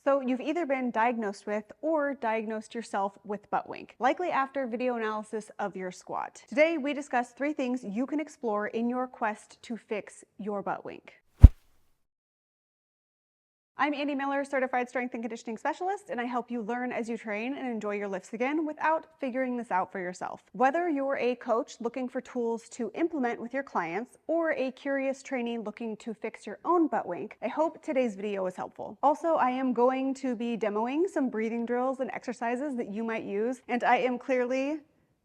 So you've either been diagnosed with or diagnosed yourself with butt wink, likely after video analysis of your squat. Today, we discuss 3 things you can explore in your quest to fix your butt wink. I'm Andy Miller, certified strength and conditioning specialist, and I help you learn as you train and enjoy your lifts again without figuring this out for yourself. Whether you're a coach looking for tools to implement with your clients or a curious trainee looking to fix your own butt wink, I hope today's video is helpful. Also, I am going to be demoing some breathing drills and exercises that you might use, and I am clearly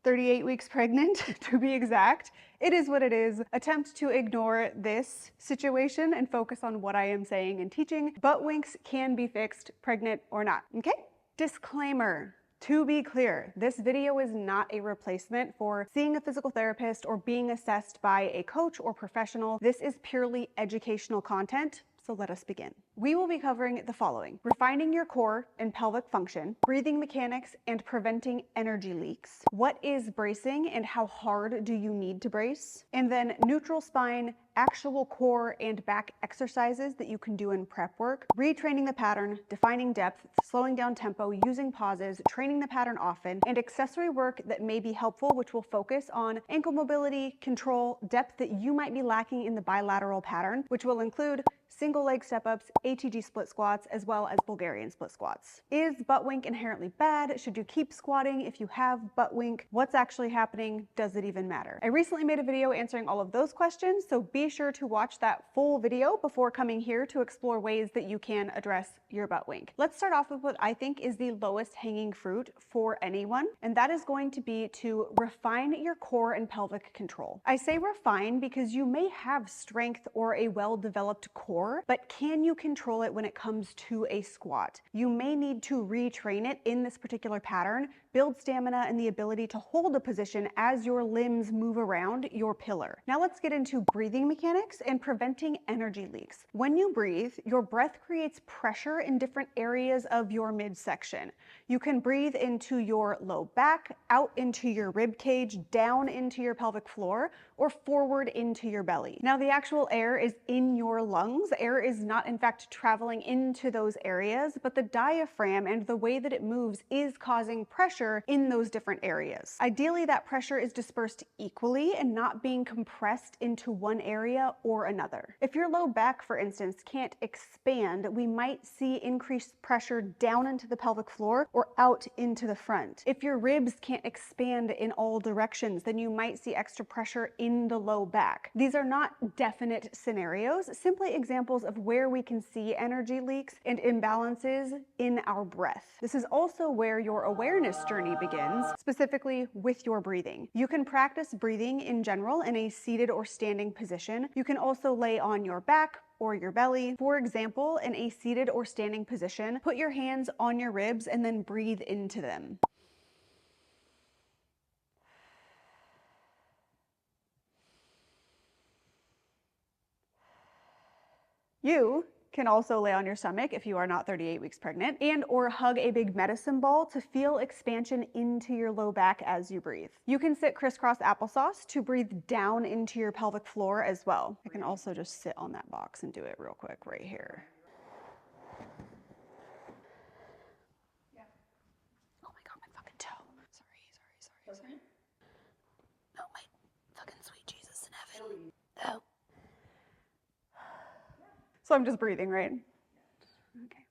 38 weeks pregnant, to be exact. It is what it is. Attempt to ignore this situation and focus on what I am saying and teaching. Butt winks can be fixed, pregnant or not, okay? Disclaimer. To be clear, this video is not a replacement for seeing a physical therapist or being assessed by a coach or professional. This is purely educational content. So let us begin. We will be covering the following: refining your core and pelvic function, breathing mechanics, and preventing energy leaks. What is bracing and how hard do you need to brace? And then neutral spine, actual core and back exercises that you can do in prep work, retraining the pattern, defining depth, slowing down tempo, using pauses, training the pattern often, and accessory work that may be helpful, which will focus on ankle mobility, control, depth that you might be lacking in the bilateral pattern, which will include single leg step-ups, ATG split squats, as well as Bulgarian split squats. Is butt wink inherently bad? Should you keep squatting if you have butt wink? What's actually happening? Does it even matter? I recently made a video answering all of those questions, so be sure to watch that full video before coming here to explore ways that you can address your butt wink. Let's start off with what I think is the lowest hanging fruit for anyone, and that is going to be to refine your core and pelvic control. I say refine because you may have strength or a well-developed core, but can you control it when it comes to a squat? You may need to retrain it in this particular pattern, build stamina and the ability to hold a position as your limbs move around your pillar. Now let's get into breathing mechanics and preventing energy leaks. When you breathe, your breath creates pressure in different areas of your midsection. You can breathe into your low back, out into your rib cage, down into your pelvic floor, or forward into your belly. Now the actual air is in your lungs. Air is not in fact traveling into those areas, but the diaphragm and the way that it moves is causing pressure in those different areas. Ideally, that pressure is dispersed equally and not being compressed into one area or another. If your low back, for instance, can't expand, we might see increased pressure down into the pelvic floor or out into the front. If your ribs can't expand in all directions, then you might see extra pressure in the low back. These are not definite scenarios, simply examples of where we can see energy leaks and imbalances in our breath. This is also where your awareness journey begins, specifically with your breathing. You can practice breathing in general in a seated or standing position. You can also lay on your back or your belly. For example, in a seated or standing position, put your hands on your ribs and then breathe into them. You can also lay on your stomach if you are not 38 weeks pregnant, and or hug a big medicine ball to feel expansion into your low back as you breathe. You can sit crisscross applesauce to breathe down into your pelvic floor as well. I can also just sit on that box and do it real quick right here. Yeah. Oh my God, my fucking toe. Sorry. Oh my fucking sweet Jesus in heaven. Oh. So I'm just breathing, right? Okay.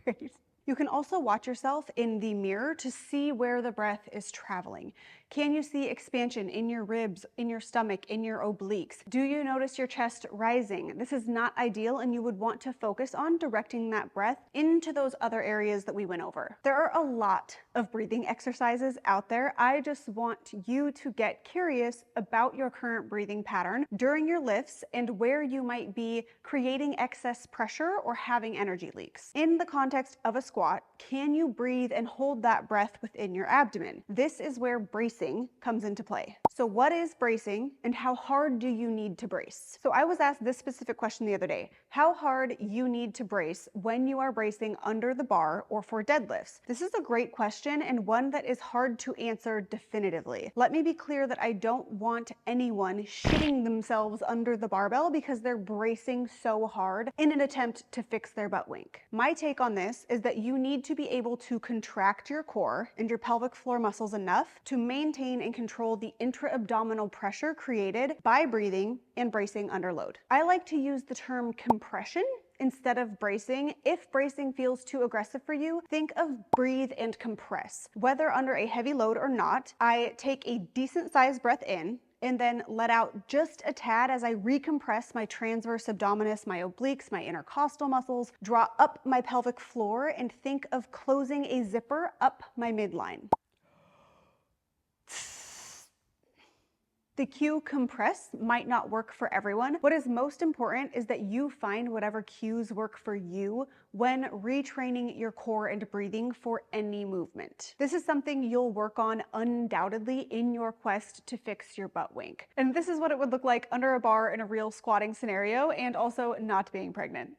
Great. You can also watch yourself in the mirror to see where the breath is traveling. Can you see expansion in your ribs, in your stomach, in your obliques? Do you notice your chest rising? This is not ideal, and you would want to focus on directing that breath into those other areas that we went over. There are a lot of breathing exercises out there. I just want you to get curious about your current breathing pattern during your lifts and where you might be creating excess pressure or having energy leaks. In the context of a squat, squat, can you breathe and hold that breath within your abdomen? This is where bracing comes into play. So what is bracing and how hard do you need to brace? So I was asked this specific question the other day, how hard you need to brace when you are bracing under the bar or for deadlifts. This is a great question and one that is hard to answer definitively. Let me be clear that I don't want anyone shitting themselves under the barbell because they're bracing so hard in an attempt to fix their butt wink. My take on this is that you need to be able to contract your core and your pelvic floor muscles enough to maintain and control the intra-abdominal pressure created by breathing and bracing under load. I like to use the term compression instead of bracing. If bracing feels too aggressive for you, think of breathe and compress. Whether under a heavy load or not, I take a decent sized breath in and then let out just a tad as I recompress my transverse abdominis, my obliques, my intercostal muscles, draw up my pelvic floor, and think of closing a zipper up my midline. The cue compress might not work for everyone. What is most important is that you find whatever cues work for you when retraining your core and breathing for any movement. This is something you'll work on undoubtedly in your quest to fix your butt wink. And this is what it would look like under a bar in a real squatting scenario and also not being pregnant.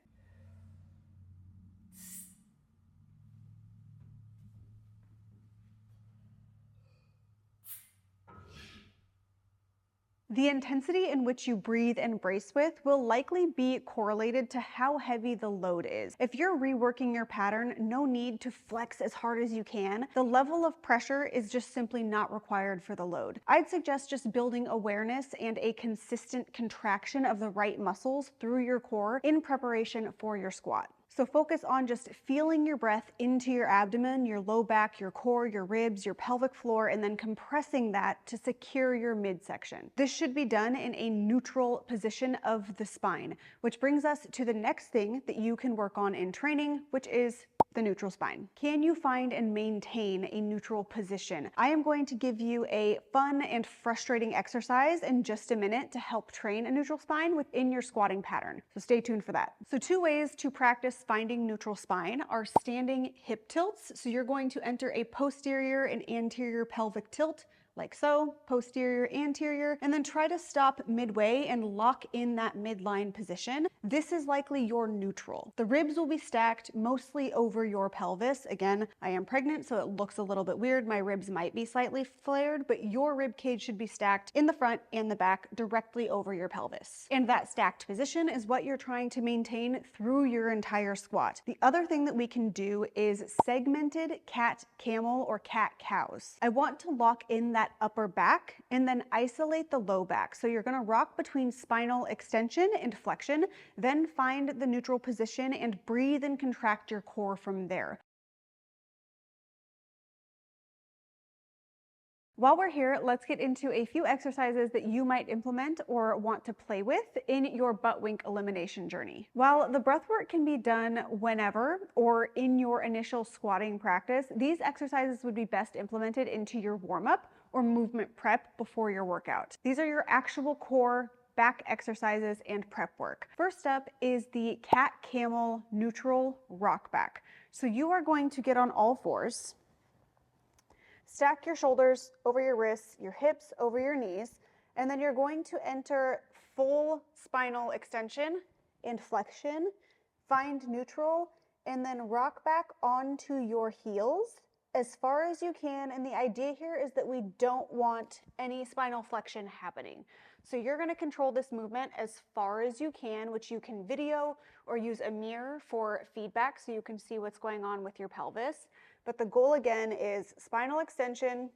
The intensity in which you breathe and brace with will likely be correlated to how heavy the load is. If you're reworking your pattern, no need to flex as hard as you can. The level of pressure is just simply not required for the load. I'd suggest just building awareness and a consistent contraction of the right muscles through your core in preparation for your squat. So focus on just feeling your breath into your abdomen, your low back, your core, your ribs, your pelvic floor, and then compressing that to secure your midsection. This should be done in a neutral position of the spine, which brings us to the next thing that you can work on in training, which is the neutral spine. Can you find and maintain a neutral position? I am going to give you a fun and frustrating exercise in just a minute to help train a neutral spine within your squatting pattern. So stay tuned for that. So 2 ways to practice finding neutral spine are standing hip tilts. So you're going to enter a posterior and anterior pelvic tilt like so, posterior, anterior, and then try to stop midway and lock in that midline position. This is likely your neutral. The ribs will be stacked mostly over your pelvis. Again, I am pregnant, so it looks a little bit weird. My ribs might be slightly flared, but your rib cage should be stacked in the front and the back directly over your pelvis. And that stacked position is what you're trying to maintain through your entire squat. The other thing that we can do is segmented cat camel or cat cows. I want to lock in that upper back and then isolate the low back. So you're going to rock between spinal extension and flexion, then find the neutral position and breathe and contract your core from there. While we're here, let's get into a few exercises that you might implement or want to play with in your butt wink elimination journey. While the breathwork can be done whenever or in your initial squatting practice, these exercises would be best implemented into your warm-up or movement prep before your workout. These are your actual core back exercises and prep work. First up is the cat camel neutral rock back. So you are going to get on all fours, stack your shoulders over your wrists, your hips over your knees, and then you're going to enter full spinal extension and flexion, find neutral, and then rock back onto your heels as far as you can. And the idea here is that we don't want any spinal flexion happening. So you're going to control this movement as far as you can, which you can video or use a mirror for feedback so you can see what's going on with your pelvis. But the goal again is spinal extension,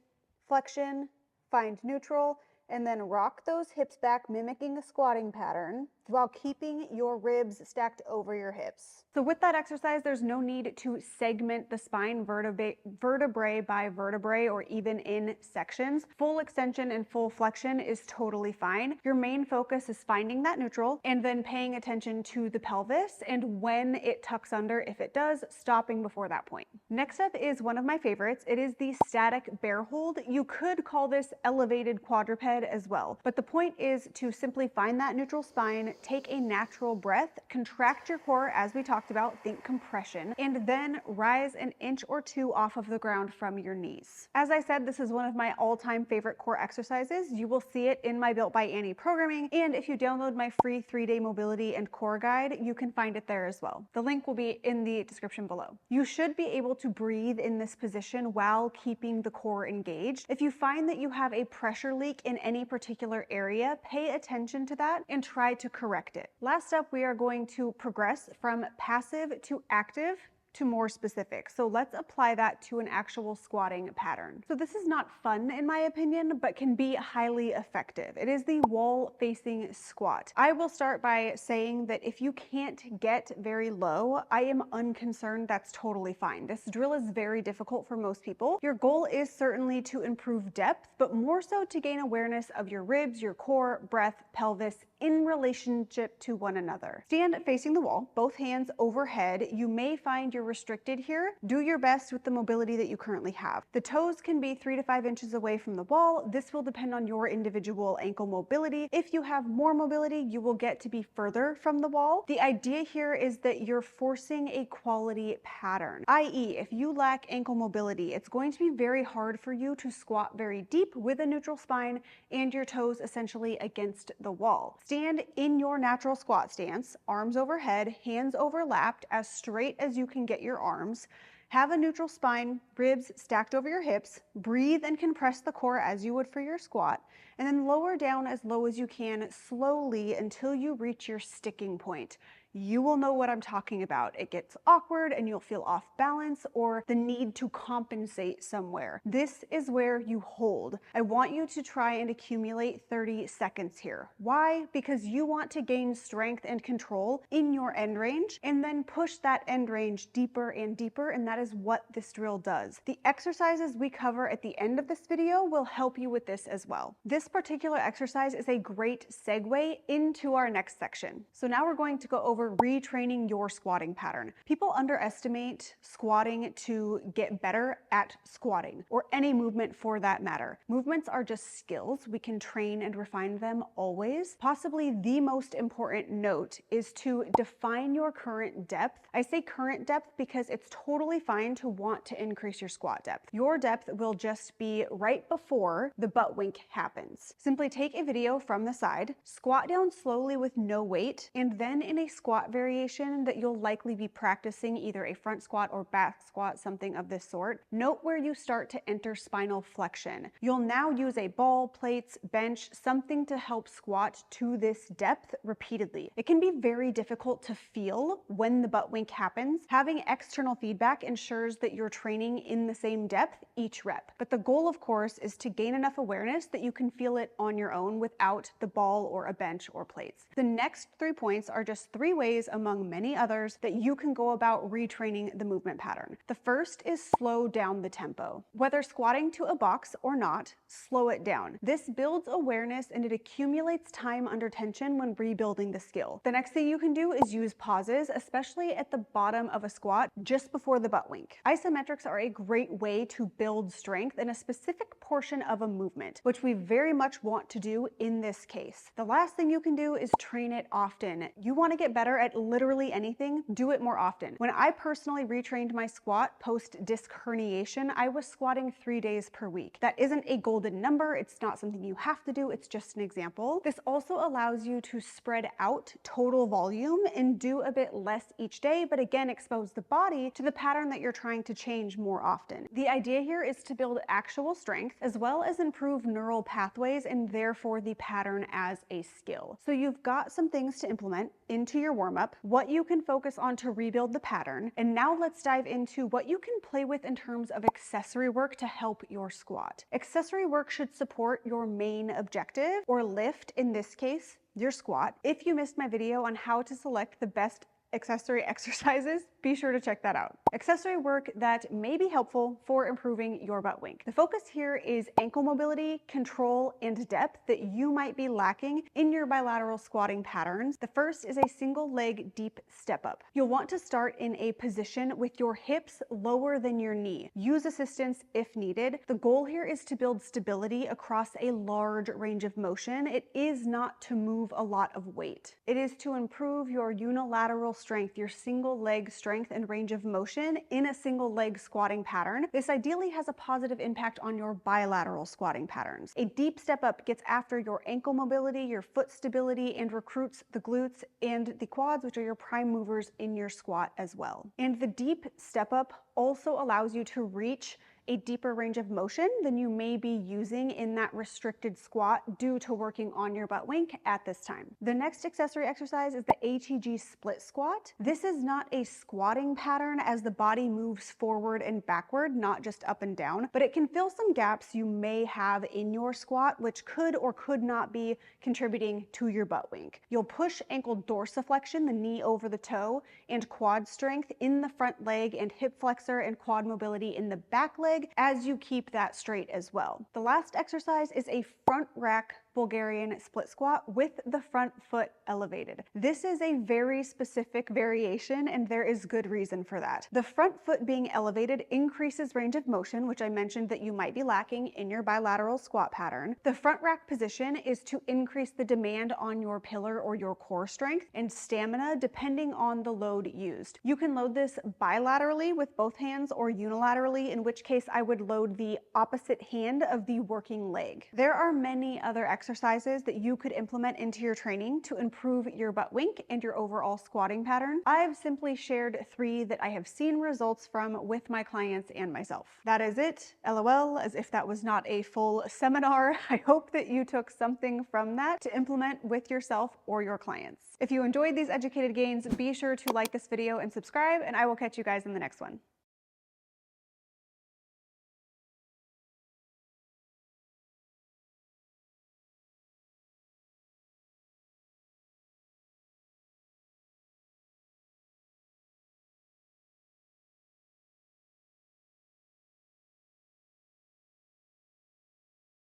flexion, find neutral, and then rock those hips back, mimicking a squatting pattern while keeping your ribs stacked over your hips. So with that exercise, there's no need to segment the spine vertebrae by vertebrae or even in sections. Full extension and full flexion is totally fine. Your main focus is finding that neutral and then paying attention to the pelvis and when it tucks under, if it does, stopping before that point. Next up is one of my favorites. It is the static bear hold. You could call this elevated quadruped head as well. But the point is to simply find that neutral spine, take a natural breath, contract your core as we talked about, think compression, and then rise an inch or two off of the ground from your knees. As I said, this is one of my all-time favorite core exercises. You will see it in my Built by Annie programming, and if you download my free 3-day mobility and core guide, you can find it there as well. The link will be in the description below. You should be able to breathe in this position while keeping the core engaged. If you find that you have a pressure leak in any particular area, pay attention to that and try to correct it. Last up, we are going to progress from passive to active to more specific. So let's apply that to an actual squatting pattern. So this is not fun in my opinion, but can be highly effective. It is the wall facing squat. I will start by saying that if you can't get very low, I am unconcerned. That's totally fine. This drill is very difficult for most people. Your goal is certainly to improve depth, but more so to gain awareness of your ribs, your core, breath, pelvis in relationship to one another. Stand facing the wall, both hands overhead. You may find you're restricted here. Do your best with the mobility that you currently have. The toes can be 3 to 5 inches away from the wall. This will depend on your individual ankle mobility. If you have more mobility, you will get to be further from the wall. The idea here is that you're forcing a quality pattern, i.e. if you lack ankle mobility, it's going to be very hard for you to squat very deep with a neutral spine and your toes essentially against the wall. Stand in your natural squat stance, arms overhead, hands overlapped, as straight as you can get your arms. Have a neutral spine, ribs stacked over your hips. Breathe and compress the core as you would for your squat, and then lower down as low as you can slowly until you reach your sticking point. You will know what I'm talking about. It gets awkward and you'll feel off balance or the need to compensate somewhere. This is where you hold. I want you to try and accumulate 30 seconds here. Why? Because you want to gain strength and control in your end range and then push that end range deeper and deeper, and that is what this drill does. The exercises we cover at the end of this video will help you with this as well. This particular exercise is a great segue into our next section. So now we're going to go over retraining your squatting pattern. People underestimate squatting to get better at squatting, or any movement for that matter. Movements are just skills. We can train and refine them always. Possibly the most important note is to define your current depth. I say current depth because it's totally fine to want to increase your squat depth. Your depth will just be right before the butt wink happens. Simply take a video from the side, squat down slowly with no weight, and then in a squat variation that you'll likely be practicing, either a front squat or back squat, something of this sort. Note where you start to enter spinal flexion. You'll now use a ball, plates, bench, something to help squat to this depth repeatedly. It can be very difficult to feel when the butt wink happens. Having external feedback ensures that you're training in the same depth each rep. But the goal, of course, is to gain enough awareness that you can feel it on your own without the ball or a bench or plates. The next 3 points are just 3 ways among many others that you can go about retraining the movement pattern. The first is slow down the tempo. Whether squatting to a box or not, slow it down. This builds awareness and it accumulates time under tension when rebuilding the skill. The next thing you can do is use pauses, especially at the bottom of a squat just before the butt wink. Isometrics are a great way to build strength in a specific portion of a movement, which we very much want to do in this case. The last thing you can do is train it often. You want to get better at literally anything, do it more often. When I personally retrained my squat post disc herniation, I was squatting 3 days per week. That isn't a golden number. It's not something you have to do. It's just an example. This also allows you to spread out total volume and do a bit less each day, but again, expose the body to the pattern that you're trying to change more often. The idea here is to build actual strength as well as improve neural pathways and therefore the pattern as a skill. So you've got some things to implement into your warm-up, what you can focus on to rebuild the pattern, and now let's dive into what you can play with in terms of accessory work to help your squat. Accessory work should support your main objective, or lift in this case, your squat. If you missed my video on how to select the best accessory exercises, be sure to check that out. Accessory work that may be helpful for improving your butt wink. The focus here is ankle mobility, control, and depth that you might be lacking in your bilateral squatting patterns. The first is a single leg deep step up. You'll want to start in a position with your hips lower than your knee. Use assistance if needed. The goal here is to build stability across a large range of motion. It is not to move a lot of weight. It is to improve your unilateral strength, your single leg strength and range of motion in a single leg squatting pattern. This ideally has a positive impact on your bilateral squatting patterns. A deep step up gets after your ankle mobility, your foot stability, and recruits the glutes and the quads, which are your prime movers in your squat as well. And the deep step up also allows you to reach a deeper range of motion than you may be using in that restricted squat due to working on your butt wink at this time. The next accessory exercise is the ATG split squat. This is not a squatting pattern as the body moves forward and backward, not just up and down, but it can fill some gaps you may have in your squat, which could or could not be contributing to your butt wink. You'll push ankle dorsiflexion, the knee over the toe, and quad strength in the front leg and hip flexor and quad mobility in the back leg as you keep that straight as well. The last exercise is a front rack Bulgarian split squat with the front foot elevated. This is a very specific variation and there is good reason for that. The front foot being elevated increases range of motion, which I mentioned that you might be lacking in your bilateral squat pattern. The front rack position is to increase the demand on your pillar or your core strength and stamina depending on the load used. You can load this bilaterally with both hands or unilaterally, in which case I would load the opposite hand of the working leg. There are many other exercises that you could implement into your training to improve your butt wink and your overall squatting pattern. I've simply shared 3 that I have seen results from with my clients and myself. That is it. LOL, as if that was not a full seminar. I hope that you took something from that to implement with yourself or your clients. If you enjoyed these educated gains, be sure to like this video and subscribe, and I will catch you guys in the next one.